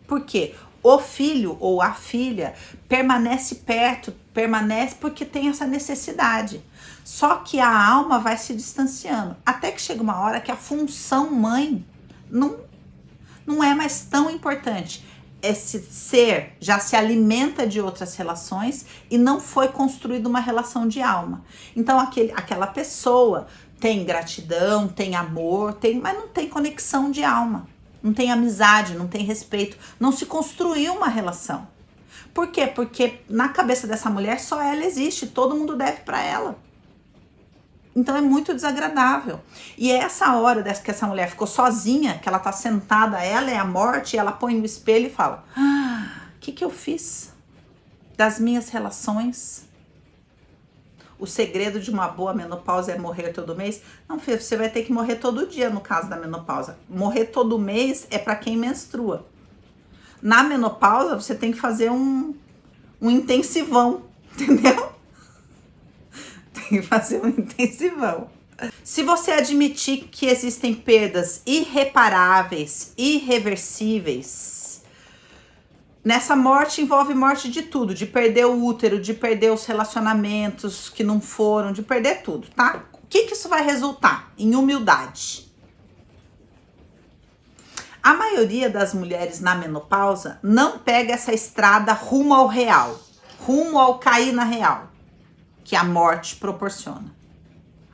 [SPEAKER 1] Por quê? O filho ou a filha permanece perto, permanece porque tem essa necessidade. Só que a alma vai se distanciando, até que chega uma hora que a função mãe não é mais tão importante. Esse ser já se alimenta de outras relações e não foi construída uma relação de alma. Então aquela pessoa tem gratidão, tem amor, mas não tem conexão de alma. Não tem amizade, não tem respeito, não se construiu uma relação. Por quê? Porque na cabeça dessa mulher só ela existe, todo mundo deve para ela. Então é muito desagradável. E é essa hora que essa mulher ficou sozinha, que ela tá sentada, ela é a morte, e ela põe no espelho e fala: o que eu fiz das minhas relações? O segredo de uma boa menopausa é morrer todo mês? Não, filho, você vai ter que morrer todo dia no caso da menopausa. Morrer todo mês é para quem menstrua. Na menopausa, você tem que fazer um intensivão, entendeu? Tem que fazer um intensivão. Se você admitir que existem perdas irreparáveis, irreversíveis, nessa morte envolve morte de tudo, de perder o útero, de perder os relacionamentos que não foram, de perder tudo, tá? O que isso vai resultar? Em humildade. A maioria das mulheres na menopausa não pega essa estrada rumo ao real, rumo ao cair na real, que a morte proporciona.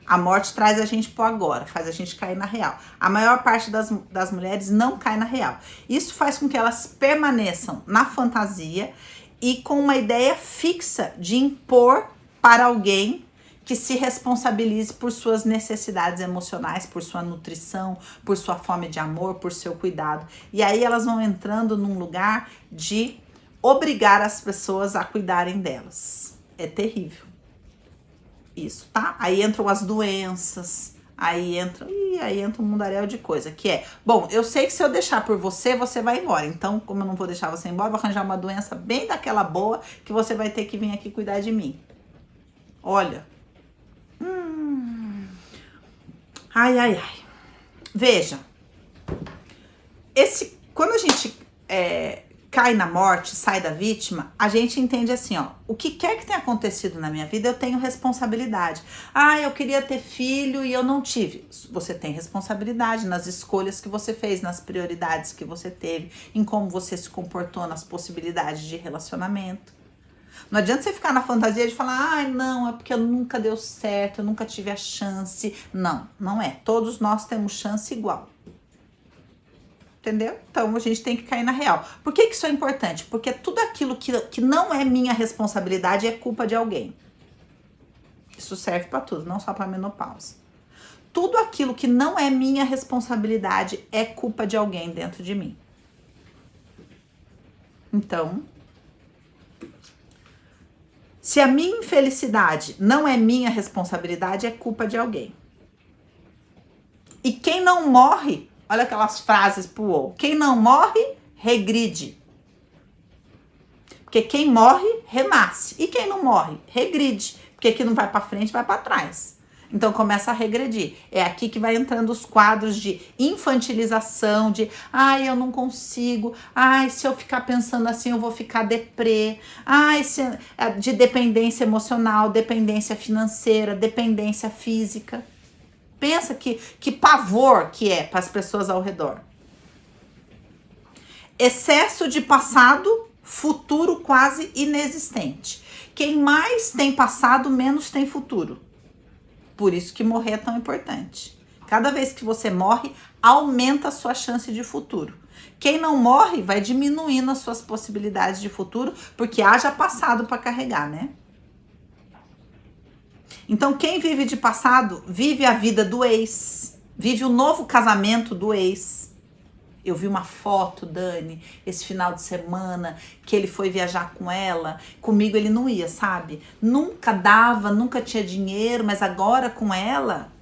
[SPEAKER 1] A morte traz a gente pro agora, faz a gente cair na real. A maior parte das mulheres não cai na real. Isso faz com que elas permaneçam na fantasia e com uma ideia fixa de impor para alguém que se responsabilize por suas necessidades emocionais, por sua nutrição, por sua fome de amor, por seu cuidado. E aí elas vão entrando num lugar de obrigar as pessoas a cuidarem delas. É terrível. Isso, tá? Aí entram as doenças, aí entra um mundaréu de coisa, que é, bom, eu sei que se eu deixar por você, você vai embora. Então, como eu não vou deixar você embora, vou arranjar uma doença bem daquela boa que você vai ter que vir aqui cuidar de mim. Olha. Ai, ai, ai. Veja. Quando a gente cai na morte, sai da vítima, a gente entende assim, ó, o que quer que tenha acontecido na minha vida, eu tenho responsabilidade. Ah, eu queria ter filho e eu não tive. Você tem responsabilidade nas escolhas que você fez, nas prioridades que você teve, em como você se comportou, nas possibilidades de relacionamento. Não adianta você ficar na fantasia de falar, ai, não, é porque nunca deu certo, eu nunca tive a chance. Não, não é. Todos nós temos chance igual. Entendeu? Então a gente tem que cair na real. Por que isso é importante? Porque tudo aquilo que não é minha responsabilidade é culpa de alguém. Isso serve para tudo, não só para menopausa. Tudo aquilo que não é minha responsabilidade é culpa de alguém dentro de mim. Então, se a minha infelicidade não é minha responsabilidade, é culpa de alguém. E quem não morre, olha aquelas frases pro UOL, quem não morre, regride. Porque quem morre, renasce. E quem não morre, regride. Porque quem não vai para frente, vai para trás. Então começa a regredir. É aqui que vai entrando os quadros de infantilização, de ai, eu não consigo, ai, se eu ficar pensando assim, eu vou ficar deprê, ai, de dependência emocional, dependência financeira, dependência física. Pensa que pavor que é para as pessoas ao redor. Excesso de passado, futuro quase inexistente. Quem mais tem passado, menos tem futuro. Por isso que morrer é tão importante. Cada vez que você morre, aumenta a sua chance de futuro. Quem não morre vai diminuindo as suas possibilidades de futuro, porque haja passado para carregar, né? Então, quem vive de passado, vive a vida do ex, vive o novo casamento do ex. Eu vi uma foto, Dani, esse final de semana, que ele foi viajar com ela. Comigo ele não ia, sabe? Nunca dava, nunca tinha dinheiro, mas agora com ela...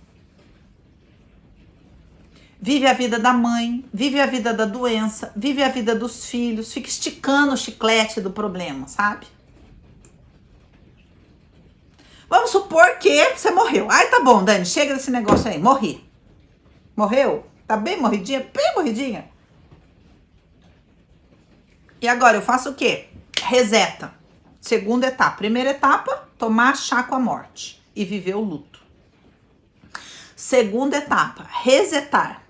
[SPEAKER 1] Vive a vida da mãe, vive a vida da doença, vive a vida dos filhos, fica esticando o chiclete do problema, sabe? Vamos supor que você morreu. Ai, tá bom, Dani, chega desse negócio aí. Morri. Morreu? Tá bem morridinha? Bem morridinha? E agora eu faço o quê? Reseta. Segunda etapa. Primeira etapa, tomar chá com a morte e viver o luto. Segunda etapa, resetar.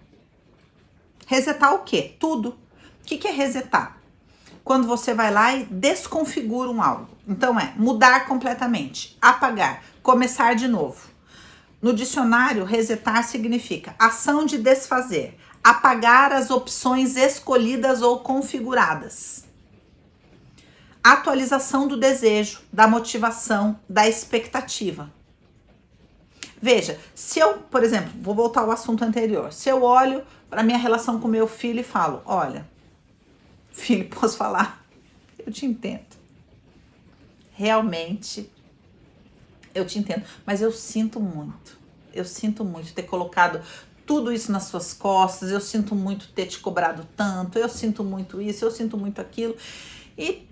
[SPEAKER 1] Resetar o quê? Tudo. O que é resetar? Quando você vai lá e desconfigura algo. Então é mudar completamente, apagar, começar de novo. No dicionário, resetar significa ação de desfazer, apagar as opções escolhidas ou configuradas. Atualização do desejo, da motivação, da expectativa. Veja, se eu, por exemplo, vou voltar ao assunto anterior, se eu olho para a minha relação com meu filho e falo, olha, filho, posso falar? Eu te entendo. Realmente, eu te entendo, mas eu sinto muito ter colocado tudo isso nas suas costas, eu sinto muito ter te cobrado tanto, eu sinto muito isso, eu sinto muito aquilo, e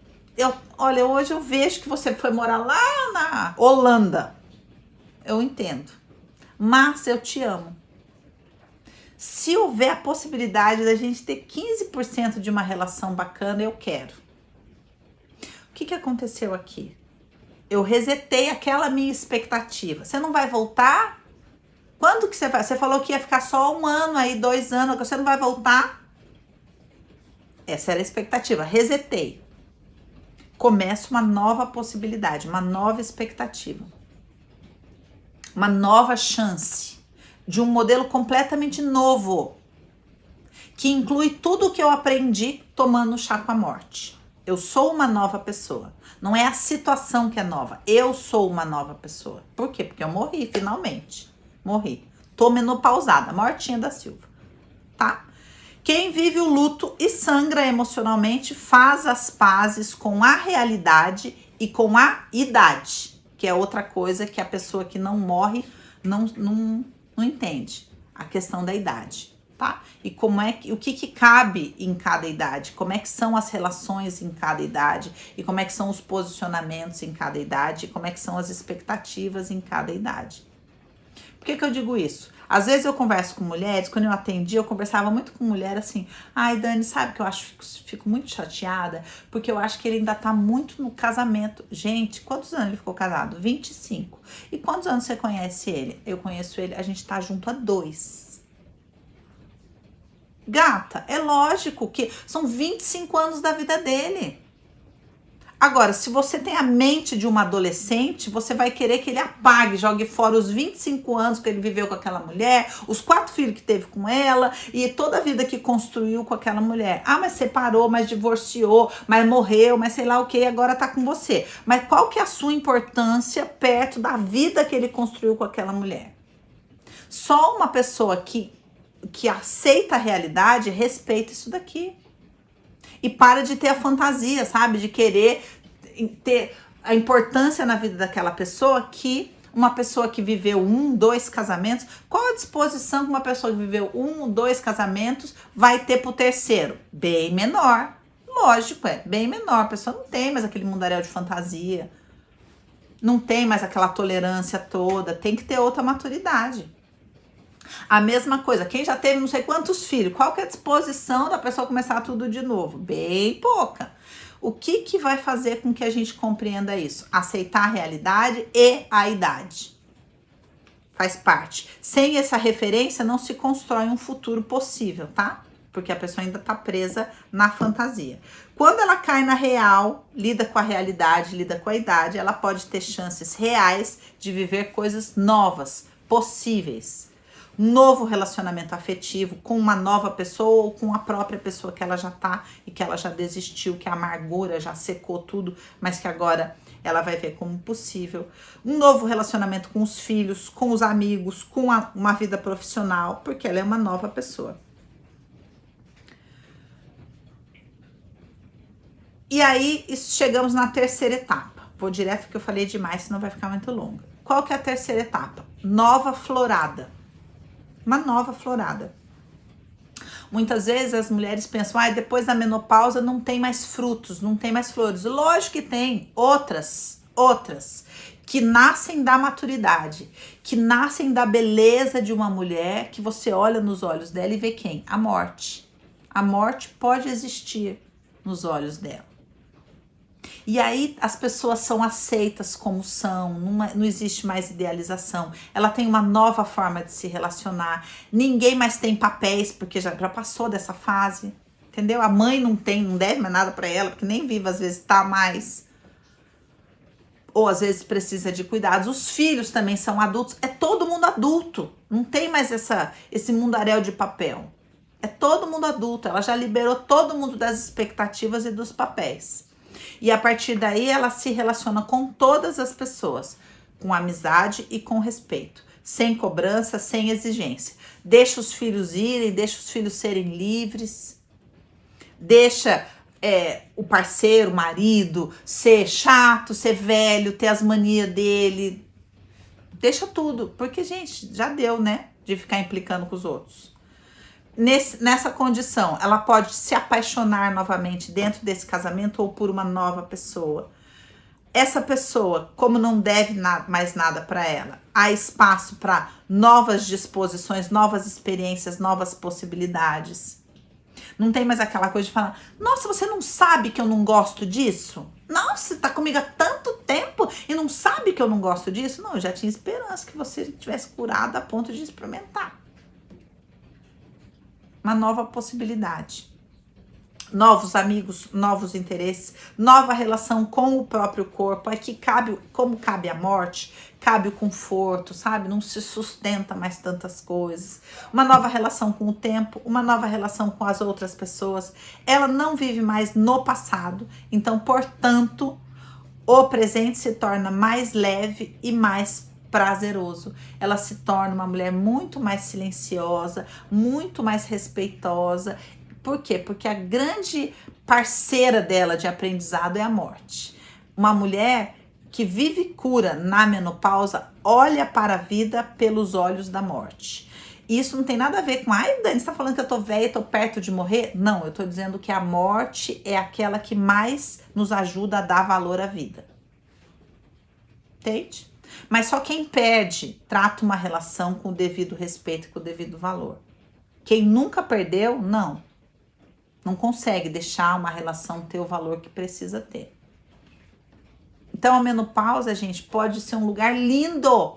[SPEAKER 1] olha, hoje eu vejo que você foi morar lá na Holanda, eu entendo, mas eu te amo. Se houver a possibilidade da gente ter 15% de uma relação bacana, eu quero. O que aconteceu aqui? Eu resetei aquela minha expectativa. Você não vai voltar? Quando que você vai? Você falou que ia ficar só 1 ano aí, 2 anos, você não vai voltar? Essa era a expectativa. Resetei. Começa uma nova possibilidade, uma nova expectativa. uma nova chance de um modelo completamente novo, que inclui tudo o que eu aprendi tomando chá com a morte. Eu sou uma nova pessoa. Não é a situação que é nova. Eu sou uma nova pessoa. Por quê? Porque eu morri, finalmente. Morri. Tô menopausada, Mortinha da Silva. Tá? Quem vive o luto e sangra emocionalmente faz as pazes com a realidade e com a idade, que é outra coisa que a pessoa que não morre não entende. A questão da idade. Tá? E como é que, o que cabe em cada idade, como é que são as relações em cada idade, e como é que são os posicionamentos em cada idade, e como é que são as expectativas em cada idade. Por que eu digo isso? Às vezes eu converso com mulheres, quando eu atendi, eu conversava muito com mulher assim, ai Dani, sabe que eu acho, fico muito chateada, porque eu acho que ele ainda tá muito no casamento. Gente, quantos anos ele ficou casado? 25. E quantos anos você conhece ele? Eu conheço ele, a gente tá junto há 2. Gata, é lógico que são 25 anos da vida dele. Agora, se você tem a mente de uma adolescente, você vai querer que ele apague, jogue fora os 25 anos que ele viveu com aquela mulher, os 4 filhos que teve com ela e toda a vida que construiu com aquela mulher. Ah, mas separou, mas divorciou, mas morreu, mas sei lá o que, agora tá com você. Mas qual que é a sua importância perto da vida que ele construiu com aquela mulher? Só uma pessoa que aceita a realidade, respeita isso daqui. E para de ter a fantasia, sabe? De querer ter a importância na vida daquela pessoa que uma pessoa que viveu 1, 2 casamentos, qual a disposição que uma pessoa que viveu 1, 2 casamentos vai ter pro terceiro? Bem menor. Lógico, bem menor. A pessoa não tem mais aquele mundaréu de fantasia. Não tem mais aquela tolerância toda. Tem que ter outra maturidade. A mesma coisa, quem já teve não sei quantos filhos, qual que é a disposição da pessoa começar tudo de novo? Bem pouca. O que vai fazer com que a gente compreenda isso? Aceitar a realidade e a idade. Faz parte. Sem essa referência não se constrói um futuro possível, tá? Porque a pessoa ainda tá presa na fantasia. Quando ela cai na real, lida com a realidade, lida com a idade, ela pode ter chances reais de viver coisas novas, possíveis. Novo relacionamento afetivo com uma nova pessoa ou com a própria pessoa que ela já tá e que ela já desistiu, que a amargura já secou tudo, mas que agora ela vai ver como possível. Um novo relacionamento com os filhos, com os amigos, com uma vida profissional, porque ela é uma nova pessoa. E aí, chegamos na terceira etapa. Vou direto porque eu falei demais, senão vai ficar muito longa. Qual que é a terceira etapa? Nova florada. Uma nova florada. Muitas vezes as mulheres pensam, depois da menopausa não tem mais frutos, não tem mais flores. Lógico que tem outras que nascem da maturidade, que nascem da beleza de uma mulher, que você olha nos olhos dela e vê quem? A morte. A morte pode existir nos olhos dela. E aí as pessoas são aceitas como são, não existe mais idealização. Ela tem uma nova forma de se relacionar. Ninguém mais tem papéis, porque já passou dessa fase, entendeu? A mãe não deve mais nada para ela, porque nem viva às vezes tá mais. Ou às vezes precisa de cuidados. Os filhos também são adultos. É todo mundo adulto. Não tem mais esse mundaréu de papel. É todo mundo adulto. Ela já liberou todo mundo das expectativas e dos papéis. E a partir daí ela se relaciona com todas as pessoas, com amizade e com respeito, sem cobrança, sem exigência. Deixa os filhos irem, deixa os filhos serem livres, deixa o parceiro, o marido, ser chato, ser velho, ter as manias dele. Deixa tudo, porque, gente, já deu, né, de ficar implicando com os outros. Nessa condição, ela pode se apaixonar novamente dentro desse casamento ou por uma nova pessoa. Essa pessoa, como não deve mais nada para ela, há espaço para novas disposições, novas experiências, novas possibilidades. Não tem mais aquela coisa de falar, nossa, você não sabe que eu não gosto disso? Nossa, você tá comigo há tanto tempo e não sabe que eu não gosto disso? Não, eu já tinha esperança que você tivesse curado a ponto de experimentar. Uma nova possibilidade. novos amigos, novos interesses, nova relação com o próprio corpo. Aqui cabe, como cabe a morte, cabe o conforto, sabe? Não se sustenta mais tantas coisas. Uma nova relação com o tempo, uma nova relação com as outras pessoas. Ela não vive mais no passado, então, portanto, o presente se torna mais leve e mais prazeroso. Ela se torna uma mulher muito mais silenciosa, muito mais respeitosa. Por quê? Porque a grande parceira dela de aprendizado é a morte. Uma mulher que vive cura na menopausa olha para a vida pelos olhos da morte. Isso não tem nada a ver com, ai, Dani, você tá falando que eu tô velha, tô perto de morrer? Não, eu tô dizendo que a morte é aquela que mais nos ajuda a dar valor à vida. Entende? Mas só quem perde trata uma relação com o devido respeito e com o devido valor. Quem nunca perdeu, não consegue deixar uma relação ter o valor que precisa ter. Então a menopausa, gente, pode ser um lugar lindo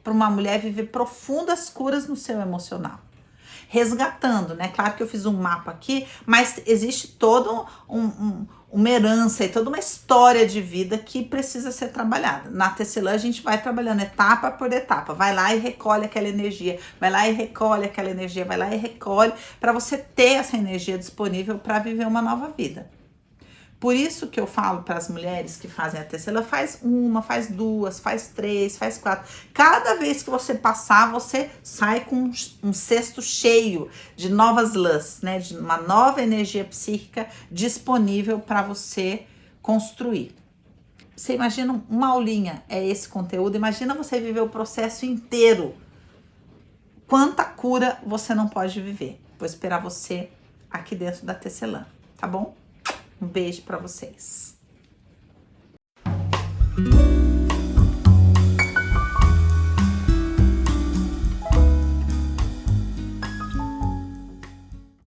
[SPEAKER 1] para uma mulher viver profundas curas no seu emocional. Resgatando, né? Claro que eu fiz um mapa aqui, mas existe toda uma herança e toda uma história de vida que precisa ser trabalhada. Na Tecelã a gente vai trabalhando etapa por etapa, vai lá e recolhe aquela energia, vai lá e recolhe aquela energia, vai lá e recolhe, para você ter essa energia disponível para viver uma nova vida. Por isso que eu falo para as mulheres que fazem a Tecelã, faz uma, faz duas, faz três, faz quatro. Cada vez que você passar, você sai com um cesto cheio de novas lãs, né? De uma nova energia psíquica disponível para você construir. Você imagina uma aulinha, é esse conteúdo, imagina você viver o processo inteiro. Quanta cura você não pode viver. Vou esperar você aqui dentro da Tecelã, tá bom? Um beijo para vocês.